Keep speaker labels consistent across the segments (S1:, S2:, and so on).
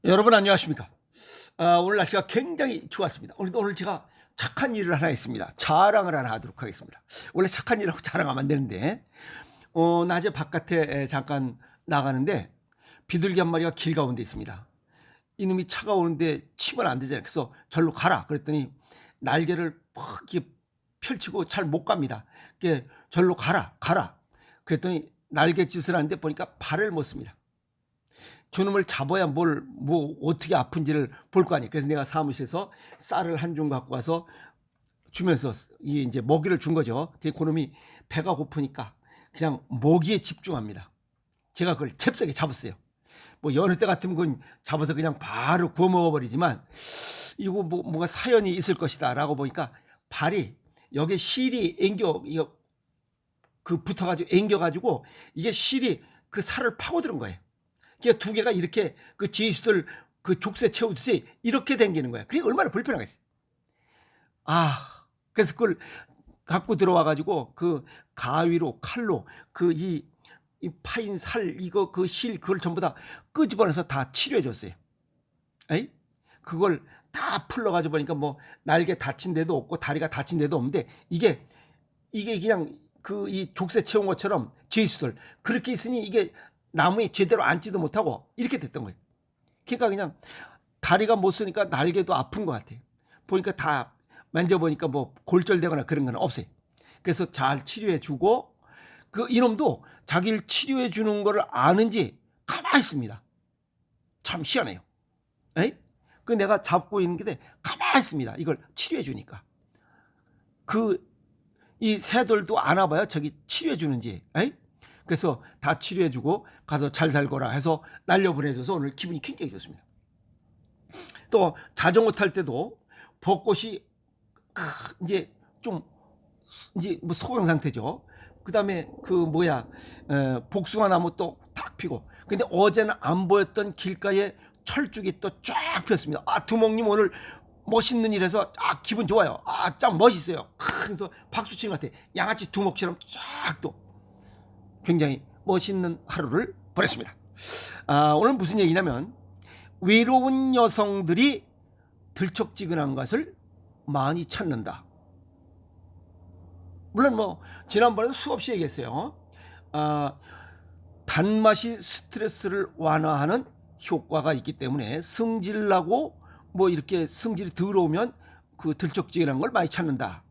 S1: 여러분 안녕하십니까? 오늘 날씨가 굉장히 좋았습니다. 오늘 제가 착한 일을 하나 했습니다. 자랑을 하나 하도록 하겠습니다. 원래 착한 일하고 자랑하면 안 되는데 낮에 바깥에 잠깐 나가는데 비둘기 한 마리가 길 가운데 있습니다. 이놈이 차가 오는데 치면 안 되잖아요. 그래서 절로 가라 그랬더니 날개를 퍽 이렇게 펼치고 잘 못 갑니다. 그게 절로 가라 그랬더니 날갯짓을 하는데 보니까 발을 못 씁니다. 저놈을 잡아야 뭐 어떻게 아픈지를 볼 거 아니에요. 그래서 내가 사무실에서 쌀을 한 줌 갖고 와서 주면서 이제 먹이를 준 거죠. 그놈이 배가 고프니까 그냥 먹이에 집중합니다. 제가 그걸 잽싸게 잡았어요. 뭐 여느 때 같으면 그건 잡아서 그냥 바로 구워 먹어버리지만 이거 뭐가 사연이 있을 것이다라고 보니까 발이 여기 실이 이거 붙어가지고 앵겨가지고 이게 실이 그 살을 파고드는 거예요. 그러니까 두 개가 이렇게 그 지수들 그 족쇄 채우듯이 이렇게 당기는 거야. 그게 얼마나 불편하겠어요. 그래서 그걸 갖고 들어와 가지고 그 가위로 칼로 이 파인 살 이거 그 실 그걸 전부 다 끄집어내서 다 치료해 줬어요. 에이? 그걸 다 풀러 가지고 보니까 뭐 날개 다친 데도 없고 다리가 다친 데도 없는데 이게 그냥 그 이 족쇄 채운 것처럼 지수들 그렇게 있으니 이게 나무에 제대로 앉지도 못하고 이렇게 됐던 거예요. 그러니까 그냥 다리가 못 쓰니까 날개도 아픈 것 같아요. 보니까 다 만져보니까 뭐 골절되거나 그런 건 없어요. 그래서 잘 치료해 주고 그 이놈도 자기를 치료해 주는 거를 아는지 가만히 있습니다. 참 희한해요. 에이? 그 내가 잡고 있는 게 가만히 있습니다. 이걸 치료해 주니까. 이 새들도 안 와봐요. 저기 치료해 주는지. 에이? 그래서 다 치료해주고 가서 잘 살거라 해서 날려보내줘서 오늘 기분이 굉장히 좋습니다. 또 자전거 탈 때도 벚꽃이 이제 좀 이제 뭐 소강 상태죠. 그 다음에 복숭아 나무 또 탁 피고. 근데 어제는 안 보였던 길가에 철쭉이 또 쫙 폈습니다. 두목님 오늘 멋있는 일해서 기분 좋아요. 짱 멋있어요. 그래서 박수 치는 것 같아. 양아치 두목처럼 쫙 또. 굉장히 멋있는 하루를 보냈습니다. 오늘 무슨 얘기냐면 외로운 여성들이 들쩍지근한 것을 많이 찾는다. 물론 뭐 지난번에도 수없이 얘기했어요. 단맛이 스트레스를 완화하는 효과가 있기 때문에 승질나고 뭐 이렇게 승질이 더러우면 그 들쩍지근한 걸 많이 찾는다.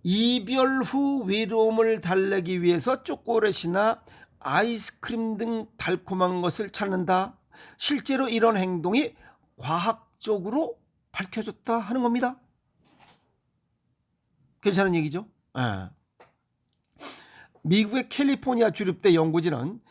S1: 이별 후 외로움을 달래기 위해서 초콜릿이나 아이스크림 등 달콤한 것을 찾는다. 실제로 이런 행동이 과학적으로 밝혀졌다 하는 겁니다. 괜찮은 얘기죠? 미국의 캘리포니아 주립대 연구진은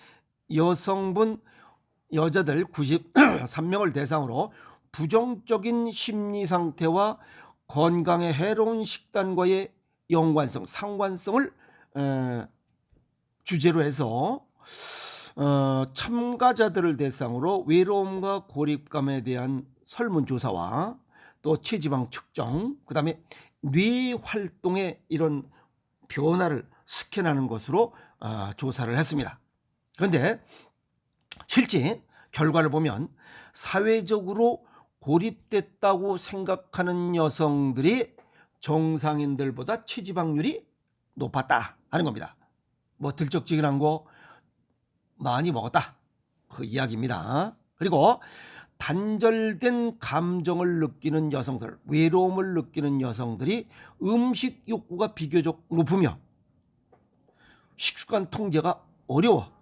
S1: 여자들 93명을 대상으로 부정적인 심리 상태와 건강에 해로운 식단과의 연관성, 상관성을 주제로 해서 참가자들을 대상으로 외로움과 고립감에 대한 설문조사와 또 체지방 측정, 그 다음에 뇌 활동의 이런 변화를 스캔하는 것으로 조사를 했습니다. 그런데 실제 결과를 보면 사회적으로 고립됐다고 생각하는 여성들이 정상인들보다 체지방률이 높았다 하는 겁니다. 뭐 들쩍지근한 거 많이 먹었다 그 이야기입니다. 그리고 단절된 감정을 느끼는 여성들, 외로움을 느끼는 여성들이 음식 욕구가 비교적 높으며 식습관 통제가 어려워.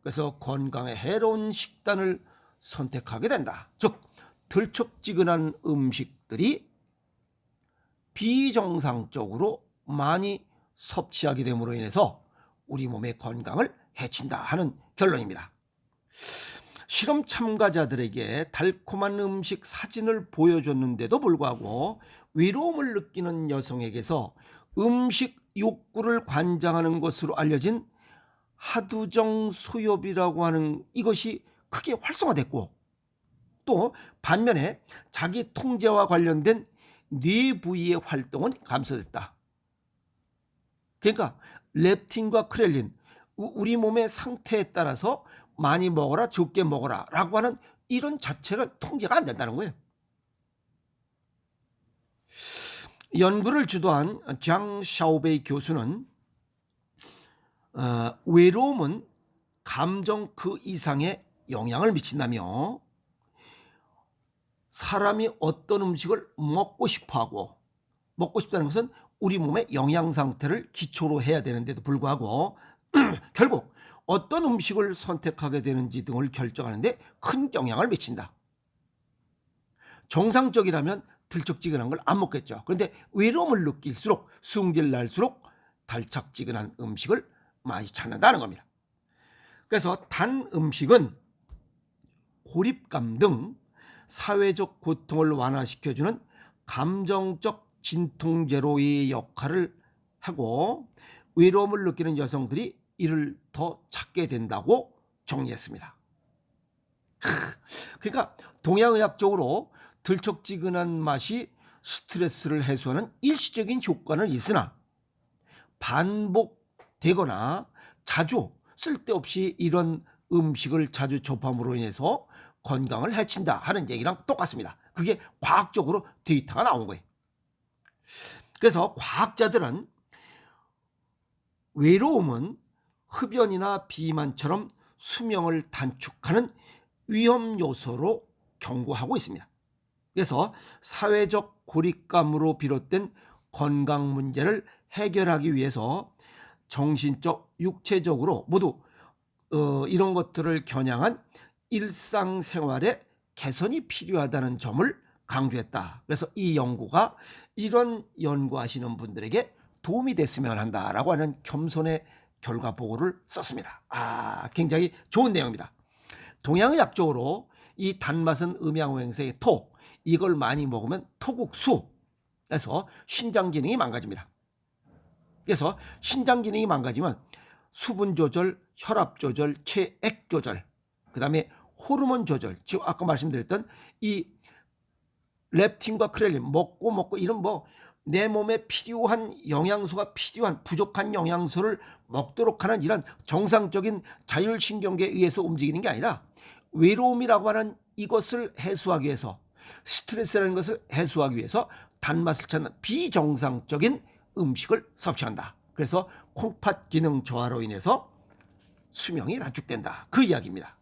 S1: 그래서 건강에 해로운 식단을 선택하게 된다. 즉 들쩍지근한 음식들이 비정상적으로 많이 섭취하게 됨으로 인해서 우리 몸의 건강을 해친다 하는 결론입니다. 실험 참가자들에게 달콤한 음식 사진을 보여줬는데도 불구하고 외로움을 느끼는 여성에게서 음식 욕구를 관장하는 것으로 알려진 하두정 소엽이라고 하는 이것이 크게 활성화됐고, 또 반면에 자기 통제와 관련된 뇌 부위의 활동은 감소됐다. 그러니까 렙틴과 크렐린, 우리 몸의 상태에 따라서 많이 먹어라 적게 먹어라 라고 하는 이런 자체가 통제가 안 된다는 거예요. 연구를 주도한 장 샤오베이 교수는 외로움은 감정 그 이상의 영향을 미친다며 사람이 어떤 음식을 먹고 싶어하고, 먹고 싶다는 것은 우리 몸의 영양 상태를 기초로 해야 되는데도 불구하고 결국 어떤 음식을 선택하게 되는지 등을 결정하는데 큰 영향을 미친다. 정상적이라면 들쩍지근한 걸 안 먹겠죠. 그런데 외로움을 느낄수록 승질 날수록 달짝지근한 음식을 많이 찾는다는 겁니다. 그래서 단 음식은 고립감 등 사회적 고통을 완화시켜주는 감정적 진통제로의 역할을 하고 외로움을 느끼는 여성들이 이를 더 찾게 된다고 정리했습니다. 그러니까 동양의학적으로 들쩍지근한 맛이 스트레스를 해소하는 일시적인 효과는 있으나 반복되거나 자주 쓸데없이 이런 음식을 자주 접함으로 인해서 건강을 해친다 하는 얘기랑 똑같습니다. 그게 과학적으로 데이터가 나온 거예요. 그래서 과학자들은 외로움은 흡연이나 비만처럼 수명을 단축하는 위험 요소로 경고하고 있습니다. 그래서 사회적 고립감으로 비롯된 건강 문제를 해결하기 위해서 정신적, 육체적으로 모두 이런 것들을 겨냥한 일상생활의 개선이 필요하다는 점을 강조했다. 그래서 이 연구가 이런 연구하시는 분들에게 도움이 됐으면 한다라고 하는 겸손의 결과 보고를 썼습니다. 굉장히 좋은 내용입니다. 동양의학적으로 이 단맛은 음양오행세의 토, 이걸 많이 먹으면 토국수에서 신장 기능이 망가집니다. 그래서 신장 기능이 망가지면 수분 조절, 혈압 조절, 체액 조절, 그 다음에 호르몬 조절, 지금 아까 말씀드렸던 이 렙틴과 크렐린 먹고 이런 내 몸에 필요한 영양소가 필요한 부족한 영양소를 먹도록 하는 이런 정상적인 자율신경계에 의해서 움직이는 게 아니라 외로움이라고 하는 이것을 해소하기 위해서, 스트레스라는 것을 해소하기 위해서 단맛을 찾는 비정상적인 음식을 섭취한다. 그래서 콩팥 기능 저하로 인해서 수명이 단축된다. 그 이야기입니다.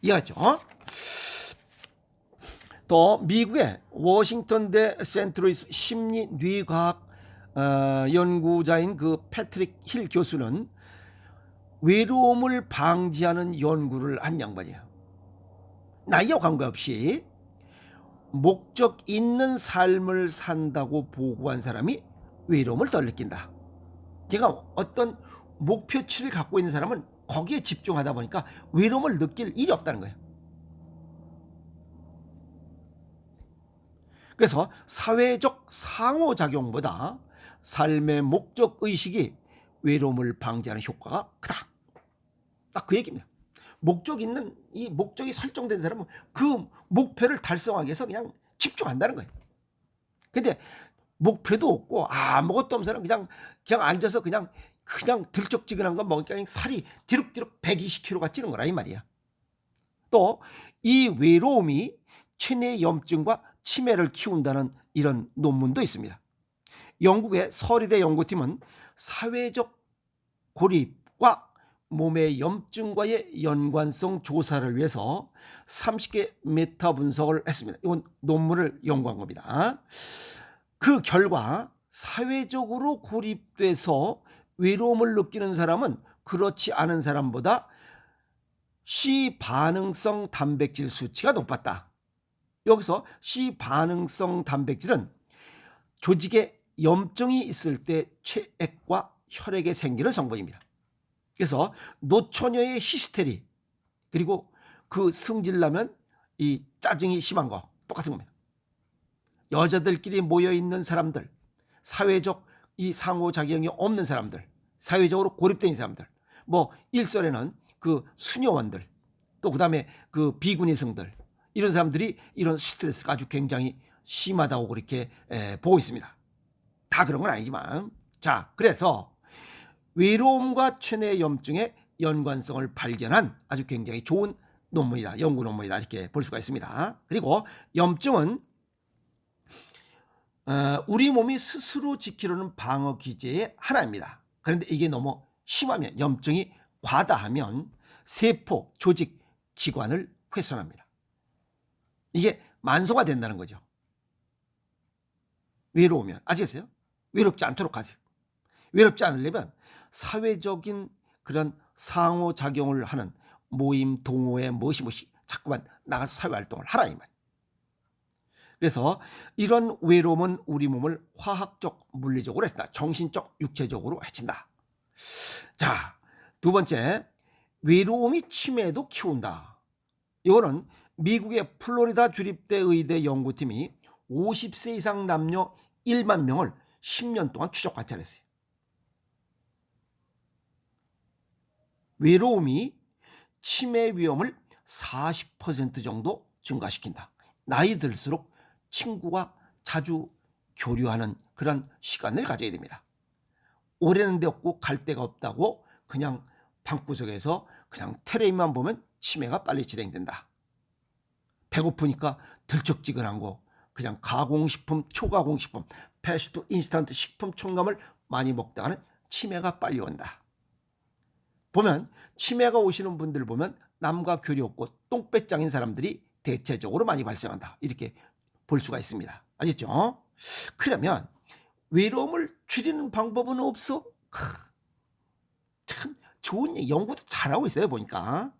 S1: 이해하죠? 또 미국의 워싱턴대 센트루이스 심리뇌과학 연구자인 그 패트릭 힐 교수는 외로움을 방지하는 연구를 한 양반이에요. 나이와 관계없이 목적 있는 삶을 산다고 보고한 사람이 외로움을 덜 느낀다. 그러니까 어떤 목표치를 갖고 있는 사람은 거기에 집중하다 보니까 외로움을 느낄 일이 없다는 거예요. 그래서 사회적 상호작용보다 삶의 목적 의식이 외로움을 방지하는 효과가 크다. 딱 그 얘기입니다. 이 목적이 설정된 사람은 그 목표를 달성하기 위해서 그냥 집중한다는 거예요. 근데 목표도 없고 아무것도 없는 사람은 그냥 앉아서 그냥 들쩍지근한 거 먹으니까 그냥 살이 디룩디룩 120kg가 찌는 거라 이 말이야. 또 이 외로움이 체내 염증과 치매를 키운다는 이런 논문도 있습니다. 영국의 서울대 연구팀은 사회적 고립과 몸의 염증과의 연관성 조사를 위해서 30개 메타 분석을 했습니다. 이건 논문을 연구한 겁니다. 그 결과 사회적으로 고립돼서 외로움을 느끼는 사람은 그렇지 않은 사람보다 C반응성 단백질 수치가 높았다. 여기서 C반응성 단백질은 조직에 염증이 있을 때 체액과 혈액에 생기는 성분입니다. 그래서 노처녀의 히스테리, 그리고 그 승질나면 이 짜증이 심한 거 똑같은 겁니다. 여자들끼리 모여있는 사람들, 사회적 이 상호작용이 없는 사람들, 사회적으로 고립된 사람들, 일설에는 그 수녀원들, 또 그 다음에 그 비군의성들, 이런 사람들이 이런 스트레스가 아주 굉장히 심하다고 그렇게 보고 있습니다. 다 그런 건 아니지만. 자, 그래서 외로움과 체내 염증의 연관성을 발견한 아주 굉장히 좋은 논문이다. 연구 논문이다. 이렇게 볼 수가 있습니다. 그리고 염증은 우리 몸이 스스로 지키려는 방어 기제의 하나입니다. 그런데 이게 너무 심하면, 염증이 과다하면 세포, 조직, 기관을 훼손합니다. 이게 만소가 된다는 거죠. 외로우면, 아시겠어요? 외롭지 않도록 하세요. 외롭지 않으려면 사회적인 그런 상호작용을 하는 모임, 동호회, 무엇이 자꾸만 나가서 사회활동을 하라 이 말이에요. 그래서 이런 외로움은 우리 몸을 화학적, 물리적으로 해친다. 정신적, 육체적으로 해친다. 자, 두 번째, 외로움이 치매도 키운다. 이거는 미국의 플로리다 주립대 의대 연구팀이 50세 이상 남녀 1만 명을 10년 동안 추적 관찰했어요. 외로움이 치매 위험을 40% 정도 증가시킨다. 나이 들수록 친구와 자주 교류하는 그런 시간을 가져야 됩니다. 오래는 데 없고 갈 데가 없다고 그냥 방구석에서 그냥 텔레비만 보면 치매가 빨리 진행된다. 배고프니까 들쩍지근한 거, 그냥 가공식품, 초가공식품, 패스트 인스턴트 식품 첨가물 많이 먹다가는 치매가 빨리 온다. 보면 치매가 오시는 분들 보면 남과 교류 없고 똥배짱인 사람들이 대체적으로 많이 발생한다. 이렇게 볼 수가 있습니다. 아시죠? 그러면 외로움을 줄이는 방법은 없어? 참 좋은 얘기, 연구도 잘하고 있어요. 보니까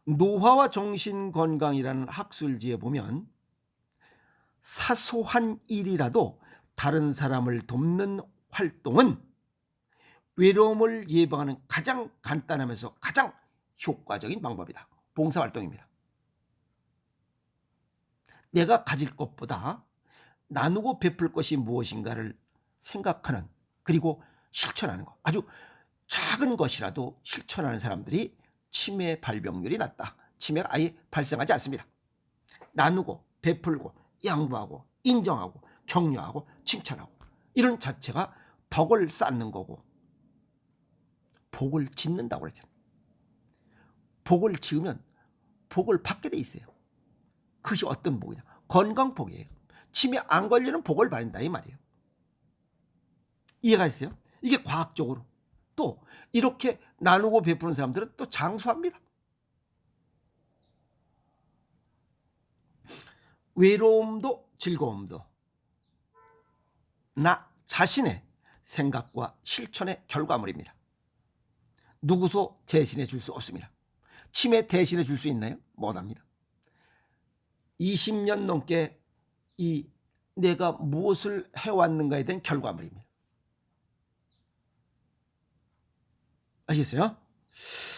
S1: 노화와 정신건강이라는 학술지에 보면 사소한 일이라도 다른 사람을 돕는 활동은 외로움을 예방하는 가장 간단하면서 가장 효과적인 방법이다. 봉사활동입니다. 내가 가질 것보다 나누고 베풀 것이 무엇인가를 생각하는, 그리고 실천하는 것, 아주 작은 것이라도 실천하는 사람들이 치매 발병률이 낮다. 치매가 아예 발생하지 않습니다. 나누고 베풀고 양보하고 인정하고 격려하고 칭찬하고, 이런 자체가 덕을 쌓는 거고 복을 짓는다고 그랬잖아요. 복을 지으면 복을 받게 돼 있어요. 그것이 어떤 복이냐? 건강복이에요. 치매 안 걸리는 복을 받는다 이 말이에요. 이해가 있어요? 이게 과학적으로 또 이렇게 나누고 베푸는 사람들은 또 장수합니다. 외로움도 즐거움도 나 자신의 생각과 실천의 결과물입니다. 누구도 대신해 줄 수 없습니다. 치매 대신해 줄 수 있나요? 못합니다. 20년 넘게 이 내가 무엇을 해왔는가에 대한 결과물입니다. 아시겠어요?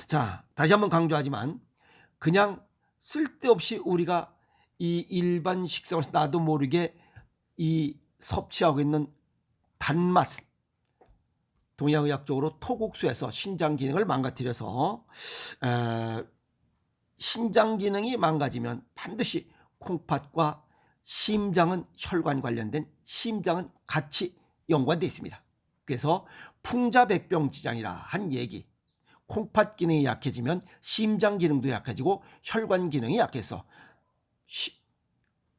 S1: 자, 다시 한번 강조하지만 그냥 쓸데없이 우리가 이 일반 식생활에서 나도 모르게 이 섭취하고 있는 단맛, 동양의학적으로 토국수에서 신장 기능을 망가뜨려서 신장 기능이 망가지면 반드시 콩팥과 심장은 혈관 관련된 심장은 같이 연관되어 있습니다. 그래서 풍자백병지장이라 한 얘기, 콩팥 기능이 약해지면 심장 기능도 약해지고 혈관 기능이 약해서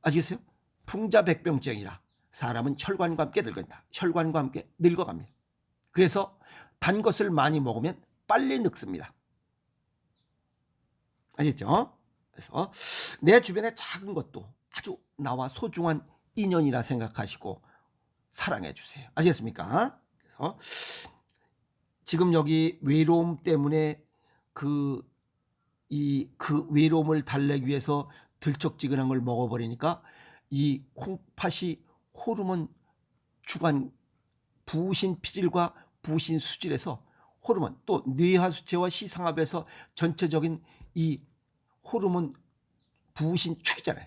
S1: 아시겠어요? 풍자백병지장이라 사람은 혈관과 함께 늙어간다. 혈관과 함께 늙어갑니다. 그래서 단 것을 많이 먹으면 빨리 늙습니다. 아시죠? 그래서 내 주변의 작은 것도 아주 나와 소중한 인연이라 생각하시고 사랑해 주세요. 아시겠습니까? 그래서 지금 여기 외로움 때문에 그 외로움을 달래기 위해서 들쩍지근한 걸 먹어버리니까 이 콩팥이 호르몬 주관 부신 피질과 부신 수질에서 호르몬, 또 뇌하수체와 시상합에서 전체적인 이 호르몬 부신 축이잖아요.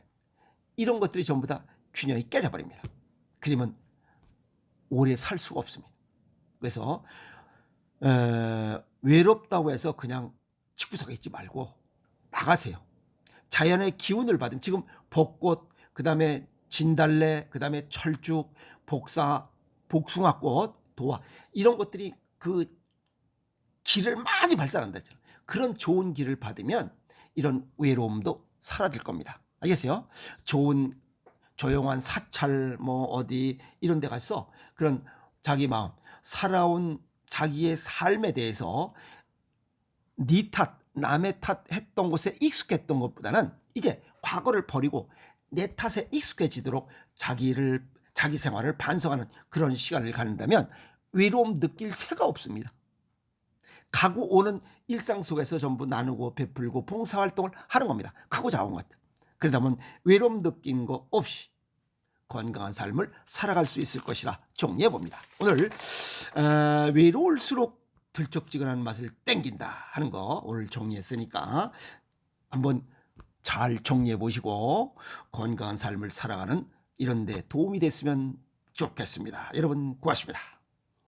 S1: 이런 것들이 전부 다 균형이 깨져버립니다. 그러면 오래 살 수가 없습니다. 그래서 외롭다고 해서 그냥 집구석에 있지 말고 나가세요. 자연의 기운을 받으면 지금 벚꽃, 그 다음에 진달래, 그 다음에 철쭉, 복숭아꽃, 도화, 이런 것들이 그 기를 많이 발산한다 했잖아요. 그런 좋은 기를 받으면 이런 외로움도 사라질 겁니다. 알겠어요? 좋은 조용한 사찰 뭐 어디 이런 데 가서 그런 자기 마음 살아온 자기의 삶에 대해서 네 탓, 남의 탓 했던 곳에 익숙했던 것보다는 이제 과거를 버리고 내 탓에 익숙해지도록 자기 생활을 반성하는 그런 시간을 갖는다면 외로움 느낄 새가 없습니다. 가고 오는 일상 속에서 전부 나누고 베풀고 봉사활동을 하는 겁니다. 크고 작은 것. 그러다 보면 외로움 느낀 거 없이 건강한 삶을 살아갈 수 있을 것이라 정리해 봅니다. 오늘 외로울수록 들쩍지근한 맛을 땡긴다 하는 거 오늘 정리했으니까 한번 잘 정리해 보시고 건강한 삶을 살아가는 이런 데 도움이 됐으면 좋겠습니다. 여러분 고맙습니다.